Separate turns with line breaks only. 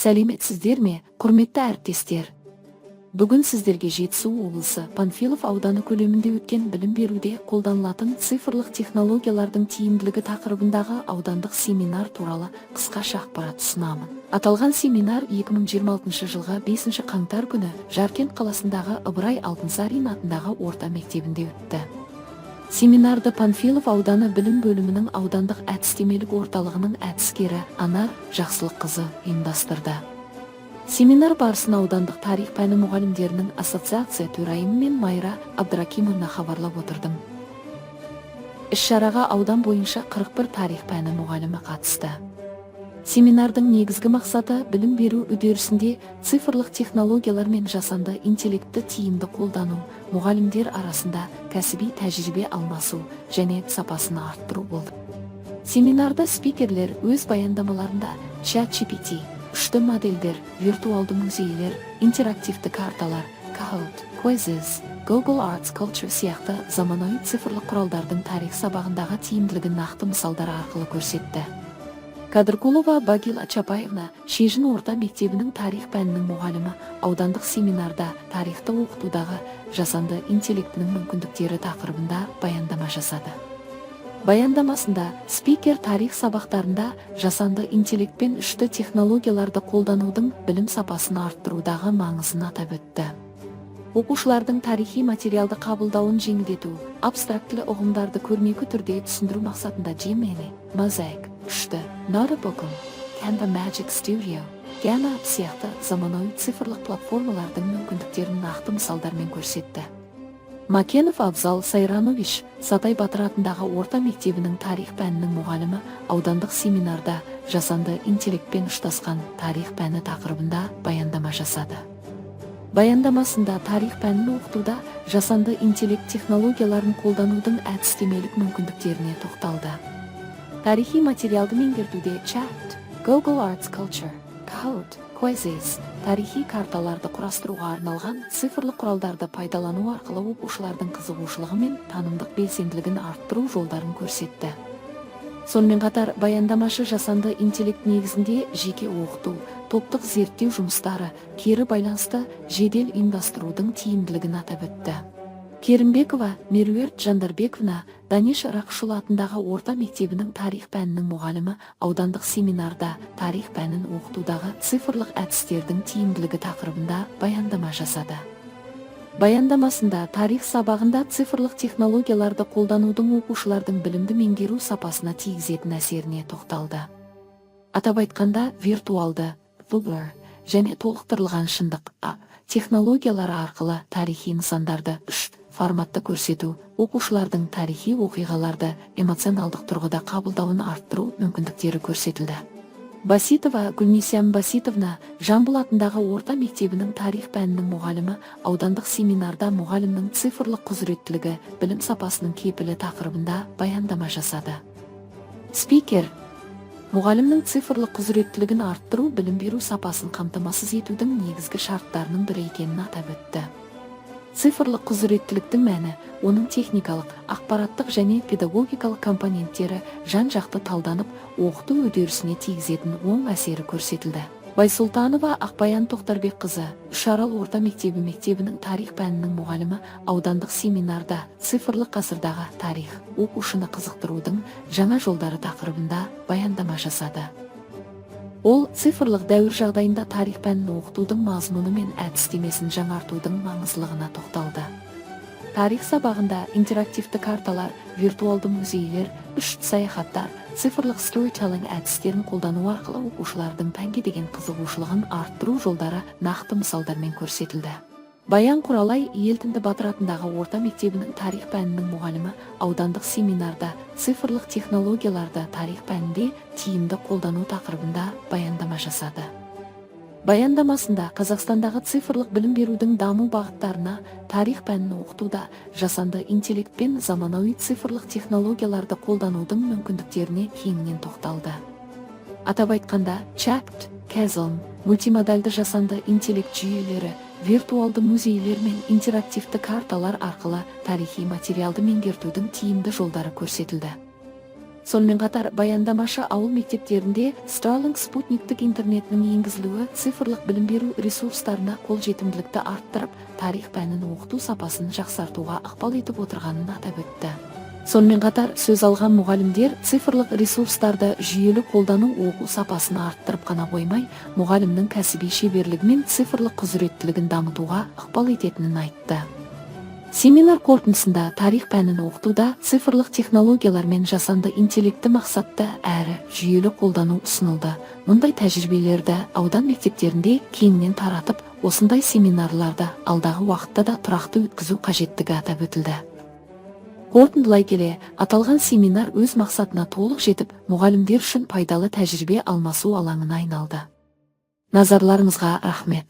Сәлеметсіздер ме, құрметті әріптестер? Бүгін сіздерге Жетісу облысы Панфилов ауданы көлемінде өткен білім беруде қолданылатын цифрлық технологиялардың тиімділігі тақырыбындағы аудандық семинар туралы қысқаша ақпарат ұсынамын. Аталған семинар 2026 жылғы 5 қаңтар күні Жаркент қаласындағы Ыбырай Алтынсарин атындағы орта мектебінде өтті. Семинарды Панфилов ауданы білім бөлімінің аудандық әдістемелік орталығының әдіскері Анар Жақсылыққызы ұйымдастырды. Семинар барысына аудандық тарих пәні мұғалімдерінің ассоциация төрайымы мен Майра Абдракимовна хабарлап отырдым. Іс-шараға аудан бойынша 41 тарих пәні мұғалімі қатысты. Семинардың негізгі мақсаты білім беру үдерісінде цифрлық технологиялар мен жасанды интеллектті тиімді қолдану, мұғалімдер арасында кәсіби тәжірибе алмасу және сапасын арттыру болды. Семинарда спикерлер өз баяндамаларында ChatGPT, 3D модельдер, виртуалды музейлер, интерактивті карталар, Kahoot, Quizzes, Google Arts Culture сияқты заманауи цифрлық құралдардың тарих сабағындағы тиімділігін нақты мысалдар арқылы көрсетті. Кадыркулова Багила Чапаевна Шежін орта мектебінің тарих пәнінің мұғалімі аудандық семинарда тарихты оқытудағы жасанды интеллектінің мүмкіндіктері тақырыбында баяндама жасады. Баяндамасында спикер тарих сабақтарында жасанды интеллект пен 3D технологияларды қолданудың білім сапасын арттырудағы маңызын атап өтті. Оқушылардың тарихи материалды қабылдауын жеңілдету, абстрактілі ұғымдарды көрнекі түрде түсіндіру мақсатында Gemini, Mosaic, 3D, Notebook, Canva Magic Studio, Gana сияқты заманауи цифрлық платформалардың мүмкіндіктерін нақты мысалдармен көрсетті. Макенов Абзал Сайранович Сатай Батыр атындағы орта мектебінің тарих пәнінің мұғалімі аудандық семинарда жасанды интеллектпен ұштасқан тарих пәні тақырыбында баяндама жасады. Баяндамасында тарих пәнін оқытуда жасанды интеллект технологияларын қолданудың әдістемелік мүмкіндіктеріне тоқталды. Тарихи материалды меңгертуде Chat, Google Arts Culture, Kahoot, Quizzes, тарихи карталарды құрастыруға арналған цифрлық құралдарды пайдалану арқылы оқушылардың қызығушылығы мен танымдық белсенділігін арттыру жолдарын көрсетті. Сонымен қатар баяндамашы жасанды интеллект негізінде жеке оқыту, топтық зерттеу жұмыстары, кері байланысты жедел ұйымдастырудың тиімділігін атап өтті. Керімбекова Меруерт Жандарбековна Даниш Рақышұлы атындағы орта мектебінің тарих пәнінің мұғалімі аудандық семинарда тарих пәнін оқытудағы цифрлық әдістердің тиімділігі тақырыбында баяндама жасады. Баяндамасында тарих сабағында цифрлық технологияларды қолданудың оқушылардың білімді меңгеру сапасына тигізетін әсеріне тоқталды. Атап айтқанда виртуалды, VR және толықтырылған шындық технологиялары арқылы тарихи нысандарды 3 форматты көрсету, оқушылардың тарихи оқиғаларды эмоционалдық тұрғыда қабылдауын арттыру мүмкіндіктері көрсетілді. Баситова Гүлнесям Баситовна Жамбыл атындағы орта мектебінің тарих пәнінің мұғалімі аудандық семинарда мұғалімнің цифрлық құзыреттілігі білім сапасының кепілі тақырыбында баяндама жасады. Спикер мұғалімнің цифрлық құзыреттілігін арттыру білім беру сапасын қамтамасыз етудің негізгі шарттарының бірі екенін атап өтті. Цифрлық құзыреттіліктің мәні, оның техникалық, ақпараттық және педагогикалық компоненттері жан-жақты талданып, оқыту үдерісіне тигізетін оң әсері көрсетілді. Байсултанова Ақбаян Тоқтарбекқызы Үшарал орта мектебінің тарих пәнінің мұғалімі аудандық семинарда цифрлық ғасырдағы тарих оқушыны қызықтырудың жаңа жолдары тақырыбында баяндама жасады. Ол цифрлық дәуір жағдайында тарих пәнін оқытудың мазмұны мен әдістемесін жаңартудың маңыздылығына тоқталды. Тарих сабағында интерактивті карталар, виртуалды музейлер, 3D саяхаттар, цифрлық storytelling әдістерін қолдану арқылы оқушылардың пәнге деген қызығушылығын арттыру жолдары нақты мысалдармен көрсетілді. Баян Құралай Елтінді Батыр атындағы орта мектебінің тарих пәнінің мұғалімі аудандық семинарда цифрлық технологияларды тарих пәнінде тиімді қолдану тақырыбында баяндама жасады. Баяндамасында Қазақстандағы цифрлық білім берудің даму бағыттарына, тарих пәнін оқытуда жасанды интеллект пен заманауи цифрлық технологияларды қолданудың мүмкіндіктеріне кеңінен тоқталды. Атап айтқанда Chat, Kazan, мультимодальды жасанды интеллект жүйелері, виртуалды музейлер мен интерактивті карталар арқылы тарихи материалды меңгертудің тиімді жолдары көрсетілді. Сонымен қатар баяндамашы ауыл мектептерінде Starlink спутниктік интернетінің енгізілуі цифрлық білім беру ресурстарына қолжетімділікті арттырып, тарих пәнін оқыту сапасын жақсартуға ықпал етіп отырғанын атап өтті. Сонымен қатар сөз алған мұғалімдер цифрлық ресурстарды жүйелі қолдану оқу сапасын арттырып қана қоймай, мұғалімнің кәсіби шеберлігі мен цифрлық құзыреттілігін дамытуға ықпал ететінін айтты. Семинар қорытындысында тарих пәнін оқытуда цифрлық технологиялар мен жасанды интеллекті мақсатты әрі жүйелі қолдану ұсынылды. Мұндай тәжірибелерді аудан мектептерінде кеңінен таратып, осындай семинарларды алдағы уақытта да тұрақты өткізу қажеттігі атап өтілді. Қорытындылай келе, аталған семинар өз мақсатына толық жетіп, мұғалімдер үшін пайдалы тәжірибе алмасу алаңына айналды. Назарларыңызға рахмет.